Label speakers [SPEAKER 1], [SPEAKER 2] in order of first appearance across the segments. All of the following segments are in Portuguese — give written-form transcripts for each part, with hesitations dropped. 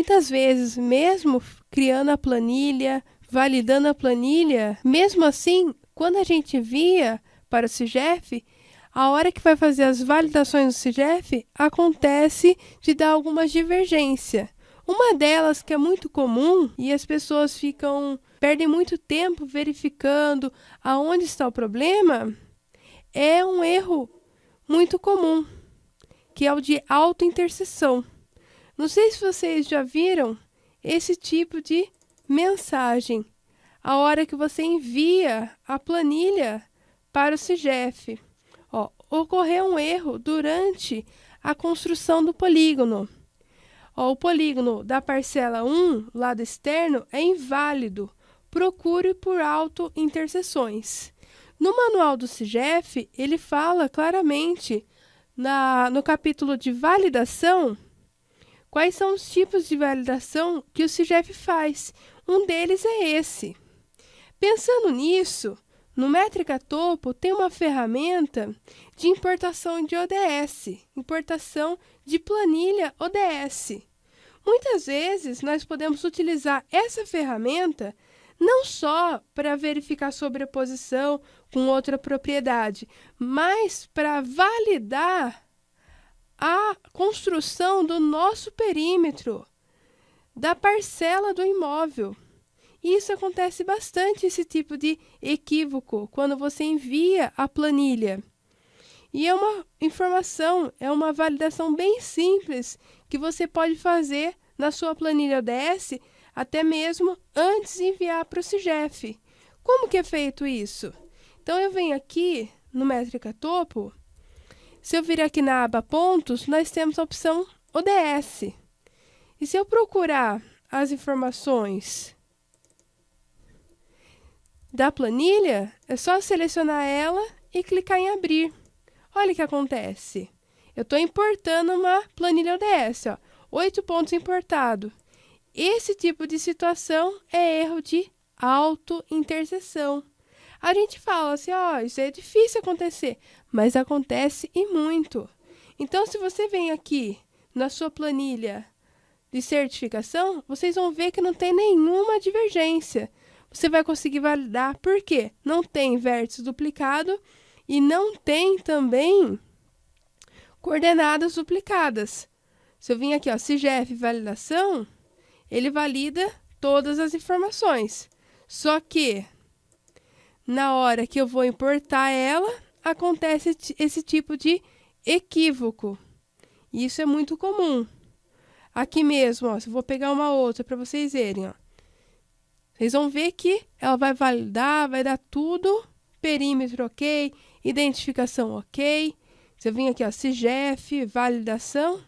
[SPEAKER 1] muitas vezes, mesmo criando a planilha, validando a planilha, mesmo assim, quando a gente envia para o CIGEF, a hora que vai fazer as validações do CIGEF, acontece de dar alguma divergência. Uma delas que é muito comum e as pessoas perdem muito tempo verificando aonde está o problema, é um erro muito comum, que é o de autointerseção. Não sei se vocês já viram esse tipo de mensagem, a hora que você envia a planilha para o CIGEF. Ocorreu um erro durante a construção do polígono. O polígono da parcela 1, lado externo, é inválido. Procure por autointerseções. No manual do CIGEF, ele fala claramente, no capítulo de validação, quais são os tipos de validação que o CIGEF faz. Um deles é esse. Pensando nisso, no Métrica Topo tem uma ferramenta de importação de ODS, importação de planilha ODS. Muitas vezes nós podemos utilizar essa ferramenta não só para verificar sobreposição com outra propriedade, mas para validar a construção do nosso perímetro, da parcela do imóvel. E isso acontece bastante, esse tipo de equívoco, quando você envia a planilha. E é uma informação, é uma validação bem simples que você pode fazer na sua planilha ODS, até mesmo antes de enviar para o CIGEF. Como que é feito isso? Então, eu venho aqui no Métrica Topo. Se eu vir aqui na aba pontos, nós temos a opção ODS. E se eu procurar as informações da planilha, é só selecionar ela e clicar em abrir. Olha o que acontece. Eu estou importando uma planilha ODS, 8 pontos importado. Esse tipo de situação é erro de autointerseção. A gente fala assim, isso é difícil acontecer, mas acontece e muito. Então, se você vem aqui na sua planilha de certificação, vocês vão ver que não tem nenhuma divergência. Você vai conseguir validar, por quê? Não tem vértice duplicado e não tem também coordenadas duplicadas. Se eu vim aqui, CIGEF validação, ele valida todas as informações. Só que, na hora que eu vou importar ela, acontece esse tipo de equívoco. Isso é muito comum. Aqui mesmo, se eu vou pegar uma outra para vocês verem, vocês vão ver que ela vai validar, vai dar tudo, perímetro ok, identificação ok. Se eu vim aqui, CIGEF, validação,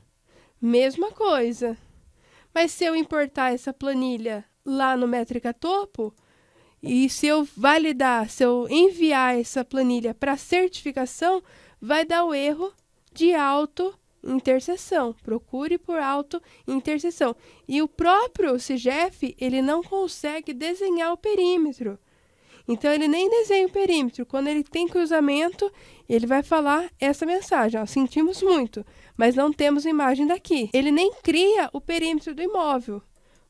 [SPEAKER 1] mesma coisa. Mas se eu importar essa planilha lá no Métrica Topo, e se eu validar, se eu enviar essa planilha para certificação, vai dar o erro de autointerseção. Procure por autointerseção. E o próprio CIGEF, ele não consegue desenhar o perímetro. Então, ele nem desenha o perímetro. Quando ele tem cruzamento, ele vai falar essa mensagem. Sentimos muito, mas não temos imagem daqui. Ele nem cria o perímetro do imóvel.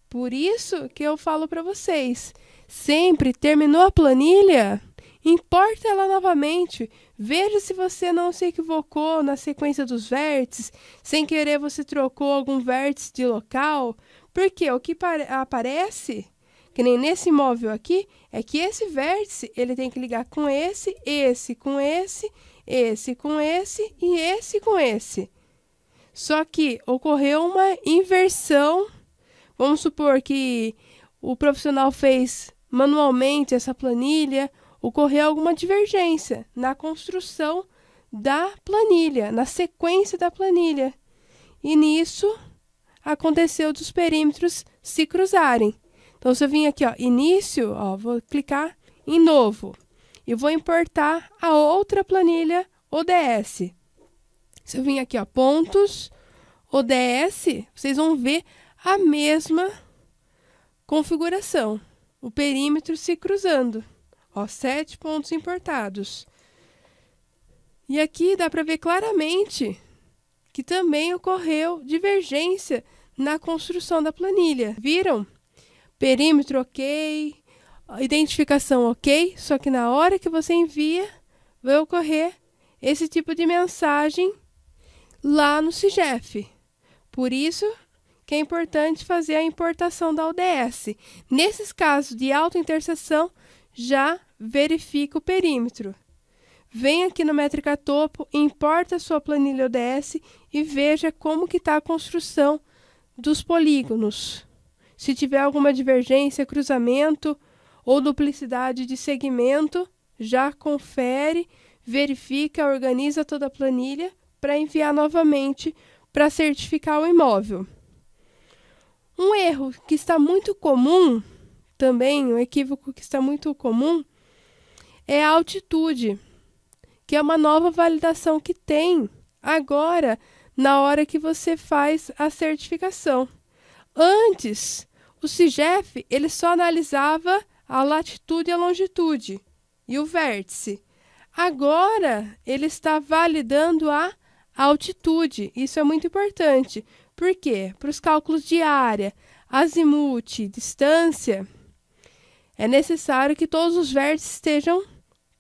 [SPEAKER 1] Por isso que eu falo para vocês, sempre terminou a planilha, importa ela novamente. Veja se você não se equivocou na sequência dos vértices, sem querer você trocou algum vértice de local, porque o que aparece, que nem nesse imóvel aqui, é que esse vértice ele tem que ligar com esse com esse com esse e esse com esse. Só que ocorreu uma inversão. Vamos supor que o profissional fez manualmente essa planilha, ocorreu alguma divergência na construção da planilha, na sequência da planilha. E nisso aconteceu dos perímetros se cruzarem. Então, se eu vim aqui, início, vou clicar em novo. E vou importar a outra planilha ODS. Se eu vim aqui, pontos, ODS, vocês vão ver a mesma configuração. O perímetro se cruzando. 7 pontos importados. E aqui dá para ver claramente que também ocorreu divergência na construção da planilha. Viram? Perímetro ok, identificação ok, só que na hora que você envia, vai ocorrer esse tipo de mensagem lá no CIGEF. Por isso que é importante fazer a importação da ODS. Nesses casos de autointerseção, já verifica o perímetro. Vem aqui no Métrica Topo, importa a sua planilha ODS e veja como que está a construção dos polígonos. Se tiver alguma divergência, cruzamento ou duplicidade de segmento, já confere, verifica, organiza toda a planilha para enviar novamente para certificar o imóvel. Um erro que está muito comum, também um equívoco que está muito comum, é a altitude, que é uma nova validação que tem agora na hora que você faz a certificação. Antes, o CIGEF ele só analisava a latitude e a longitude e o vértice. Agora, ele está validando a altitude. Isso é muito importante. Por quê? Para os cálculos de área, azimuth, distância, é necessário que todos os vértices estejam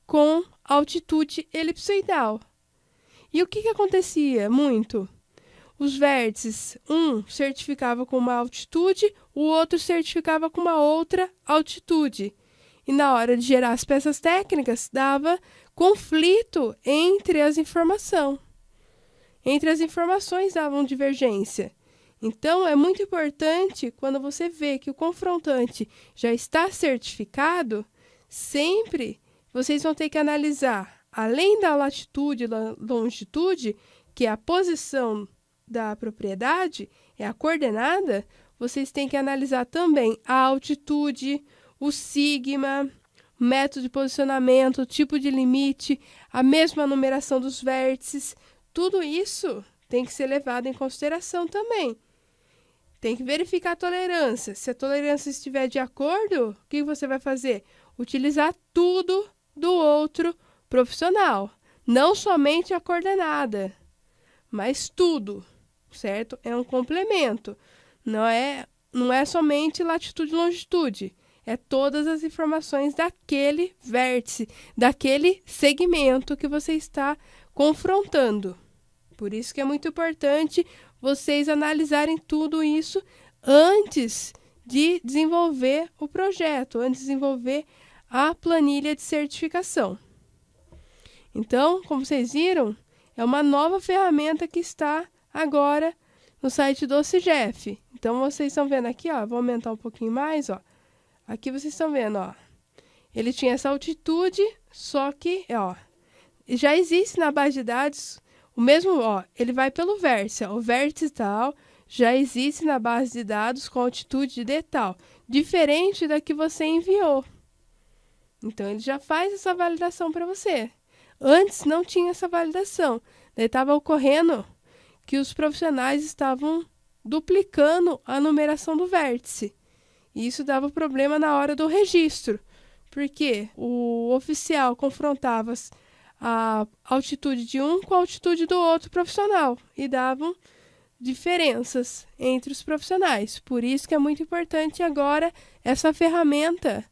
[SPEAKER 1] com altitude elipsoidal. E o que acontecia muito? Os vértices, um certificava com uma altitude, o outro certificava com uma outra altitude. E na hora de gerar as peças técnicas, dava conflito entre as informações. Entre as informações davam divergência. Então, é muito importante, quando você vê que o confrontante já está certificado, sempre vocês vão ter que analisar, além da latitude e da longitude, que é a posição da propriedade, é a coordenada, vocês têm que analisar também a altitude, o sigma, método de posicionamento, tipo de limite, a mesma numeração dos vértices. Tudo isso tem que ser levado em consideração também. Tem que verificar a tolerância. Se a tolerância estiver de acordo, o que você vai fazer? Utilizar tudo do outro profissional. Não somente a coordenada, mas tudo, certo? É um complemento. Não é somente latitude e longitude. É todas as informações daquele vértice, daquele segmento que você está confrontando. Por isso que é muito importante vocês analisarem tudo isso antes de desenvolver o projeto, antes de desenvolver a planilha de certificação. Então, como vocês viram, é uma nova ferramenta que está agora no site do CIGEF. Então, vocês estão vendo aqui, ó, vou aumentar um pouquinho mais, ó. Aqui vocês estão vendo, ó. Ele tinha essa altitude, só que, ó, já existe na base de dados o mesmo, ó, ele vai pelo vértice, ó, o vértice tal já existe na base de dados com altitude de tal, diferente da que você enviou. Então, ele já faz essa validação para você. Antes não tinha essa validação. Daí estava ocorrendo que os profissionais estavam duplicando a numeração do vértice. E isso dava problema na hora do registro, porque o oficial confrontava a altitude de um com a altitude do outro profissional e davam diferenças entre os profissionais. Por isso que é muito importante agora essa ferramenta,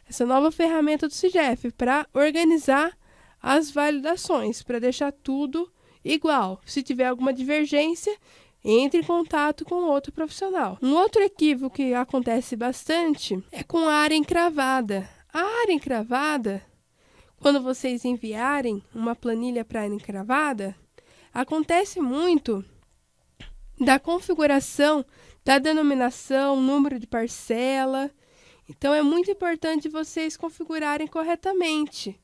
[SPEAKER 1] essa nova ferramenta do CIGEF para organizar as validações, para deixar tudo igual. Se tiver alguma divergência, entre em contato com outro profissional. Um outro equívoco que acontece bastante é com a área encravada. A área encravada, quando vocês enviarem uma planilha para área encravada, acontece muito da configuração da denominação, número de parcela. Então, é muito importante vocês configurarem corretamente.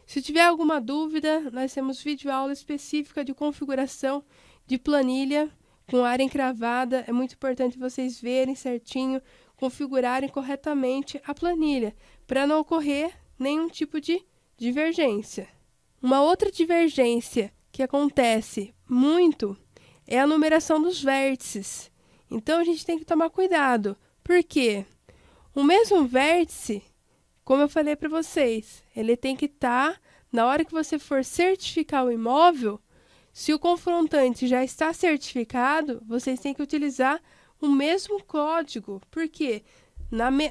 [SPEAKER 1] Se tiver alguma dúvida, nós temos videoaula específica de configuração de planilha com área encravada. É muito importante vocês verem certinho, configurarem corretamente a planilha, para não ocorrer nenhum tipo de divergência. Uma outra divergência que acontece muito é a numeração dos vértices. Então, a gente tem que tomar cuidado. Por quê? O mesmo vértice, como eu falei para vocês, ele tem que estar, na hora que você for certificar o imóvel, se o confrontante já está certificado, vocês têm que utilizar o mesmo código, porque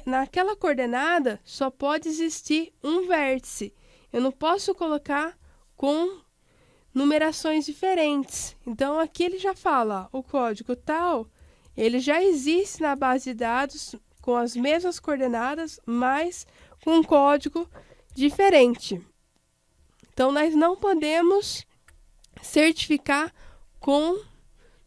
[SPEAKER 1] naquela coordenada só pode existir um vértice. Eu não posso colocar com numerações diferentes. Então, aqui ele já fala, ó, o código tal, ele já existe na base de dados com as mesmas coordenadas, mas com um código diferente. Então, nós não podemos certificar com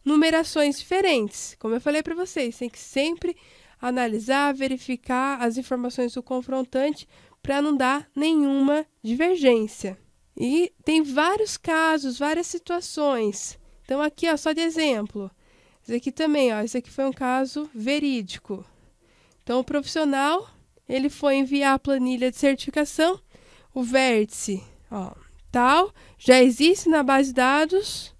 [SPEAKER 1] numerações diferentes. Como eu falei para vocês, tem que sempre analisar, verificar as informações do confrontante para não dar nenhuma divergência. E tem vários casos, várias situações. Então, aqui, ó, só de exemplo. Esse aqui também, ó, esse aqui foi um caso verídico. Então, o profissional, ele foi enviar a planilha de certificação, o vértice, ó, tal, já existe na base de dados,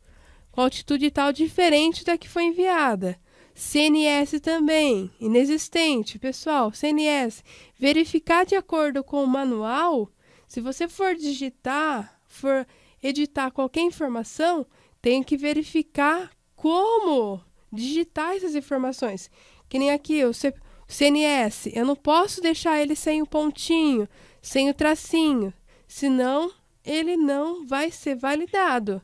[SPEAKER 1] com altitude tal diferente da que foi enviada. CNS também, inexistente. Pessoal, CNS, verificar de acordo com o manual, se você for digitar, for editar qualquer informação, tem que verificar como digitar essas informações. Que nem aqui, o CNS, eu não posso deixar ele sem o pontinho, sem o tracinho, senão ele não vai ser validado.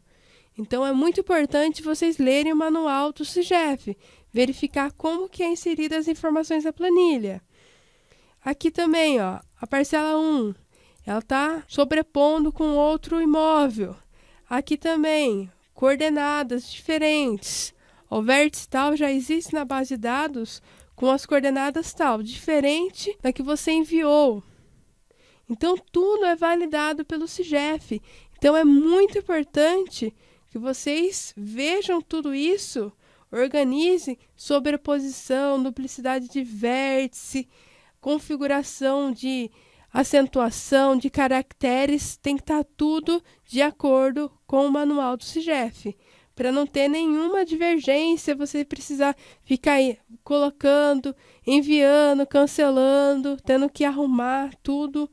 [SPEAKER 1] Então, é muito importante vocês lerem o manual do SIGEF, verificar como que é inserida as informações da planilha. Aqui também, ó, a parcela 1, ela está sobrepondo com outro imóvel. Aqui também, coordenadas diferentes. O vértice tal já existe na base de dados com as coordenadas tal, diferente da que você enviou. Então, tudo é validado pelo SIGEF. Então, é muito importante que vocês vejam tudo isso, organizem sobreposição, duplicidade de vértice, configuração de acentuação, de caracteres, tem que estar tudo de acordo com o manual do SIGEF. Para não ter nenhuma divergência, você precisar ficar aí colocando, enviando, cancelando, tendo que arrumar tudo.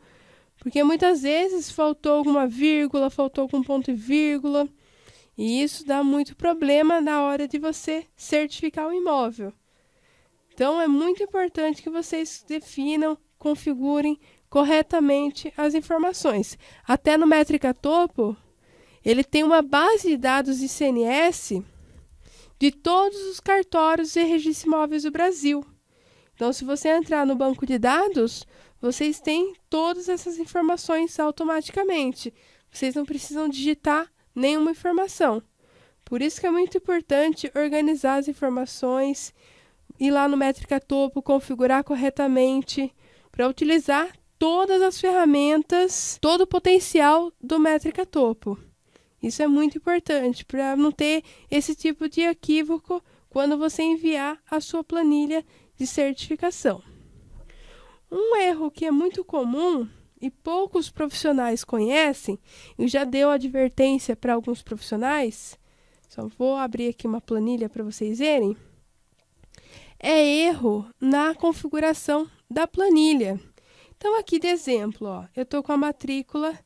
[SPEAKER 1] Porque muitas vezes faltou alguma vírgula, faltou algum ponto e vírgula. E isso dá muito problema na hora de você certificar o imóvel. Então, é muito importante que vocês definam, configurem corretamente as informações. Até no Métrica Topo, ele tem uma base de dados de CNS de todos os cartórios e registros imóveis do Brasil. Então, se você entrar no banco de dados, vocês têm todas essas informações automaticamente. Vocês não precisam digitar nenhuma informação. Por isso que é muito importante organizar as informações, ir lá no Métrica Topo, configurar corretamente, para utilizar todas as ferramentas, todo o potencial do Métrica Topo. Isso é muito importante para não ter esse tipo de equívoco quando você enviar a sua planilha de certificação. Um erro que é muito comum e poucos profissionais conhecem, eu já dei advertência para alguns profissionais, só vou abrir aqui uma planilha para vocês verem, é erro na configuração da planilha. Então, aqui de exemplo, ó, eu estou com a matrícula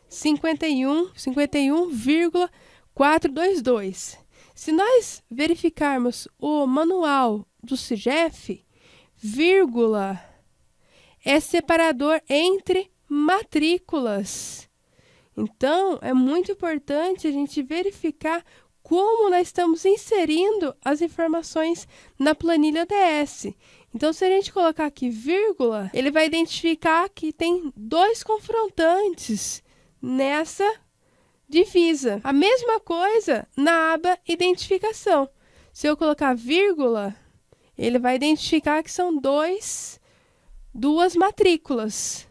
[SPEAKER 1] 51,422. Se nós verificarmos o manual do SIGEF, vírgula é separador entre matrículas. Então, é muito importante a gente verificar como nós estamos inserindo as informações na planilha ODS. Então, se a gente colocar aqui vírgula, ele vai identificar que tem dois confrontantes nessa divisa. A mesma coisa na aba identificação. Se eu colocar vírgula, ele vai identificar que são duas matrículas.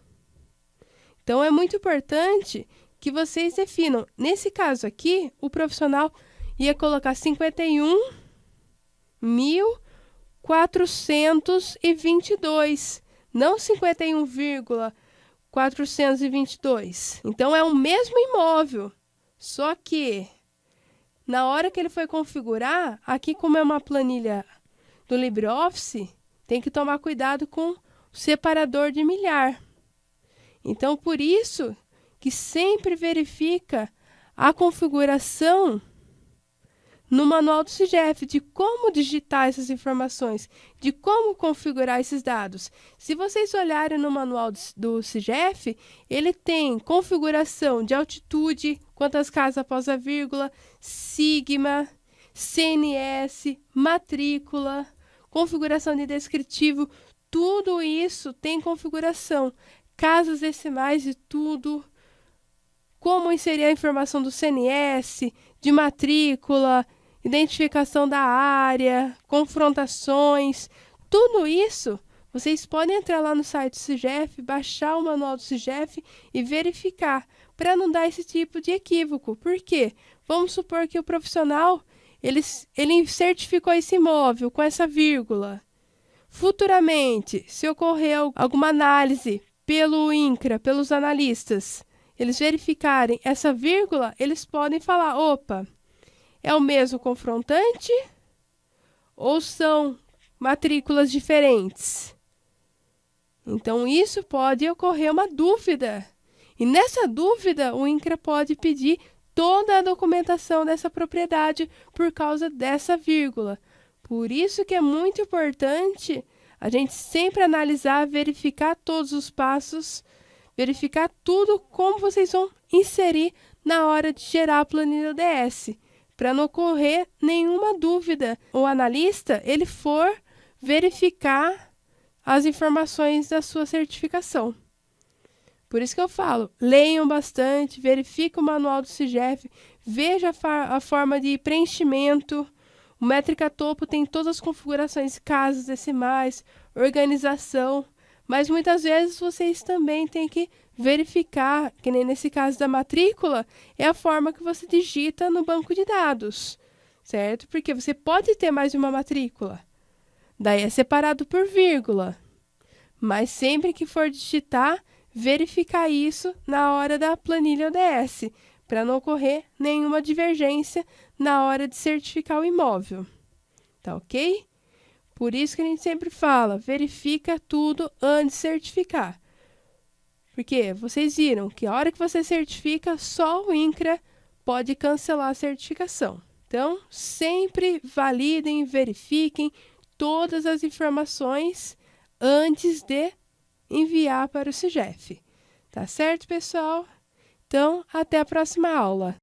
[SPEAKER 1] Então, é muito importante que vocês definam. Nesse caso aqui, o profissional ia colocar 51.422, não 51,422. Então, é o mesmo imóvel, só que na hora que ele foi configurar, aqui como é uma planilha do LibreOffice, tem que tomar cuidado com o separador de milhar. Então, por isso que sempre verifica a configuração no manual do SIGEF de como digitar essas informações, de como configurar esses dados. Se vocês olharem no manual do SIGEF, ele tem configuração de altitude, quantas casas após a vírgula, sigma, CNS, matrícula, configuração de descritivo, tudo isso tem configuração, casas decimais e tudo, como inserir a informação do CNS, de matrícula, identificação da área, confrontações, tudo isso vocês podem entrar lá no site do SIGEF, baixar o manual do SIGEF e verificar, para não dar esse tipo de equívoco. Por quê? Vamos supor que o profissional ele certificou esse imóvel com essa vírgula. Futuramente, se ocorrer alguma análise pelo INCRA, pelos analistas, eles verificarem essa vírgula, eles podem falar, opa, é o mesmo confrontante ou são matrículas diferentes? Então, isso pode ocorrer uma dúvida. E nessa dúvida, o INCRA pode pedir toda a documentação dessa propriedade por causa dessa vírgula. Por isso que é muito importante a gente sempre analisar, verificar todos os passos, verificar tudo como vocês vão inserir na hora de gerar a planilha ODS, para não ocorrer nenhuma dúvida. O analista, ele for verificar as informações da sua certificação. Por isso que eu falo, leiam bastante, verifiquem o manual do SIGEF, veja a forma de preenchimento. O Métrica Topo tem todas as configurações, casas decimais, organização, mas muitas vezes vocês também têm que verificar, que nem nesse caso da matrícula, é a forma que você digita no banco de dados, certo? Porque você pode ter mais de uma matrícula, daí é separado por vírgula, mas sempre que for digitar, verificar isso na hora da planilha ODS, para não ocorrer nenhuma divergência na hora de certificar o imóvel. Tá ok? Por isso que a gente sempre fala, verifica tudo antes de certificar. Porque vocês viram que a hora que você certifica, só o INCRA pode cancelar a certificação. Então, sempre validem, verifiquem todas as informações antes de enviar para o SIGEF. Tá certo, pessoal? Então, até a próxima aula.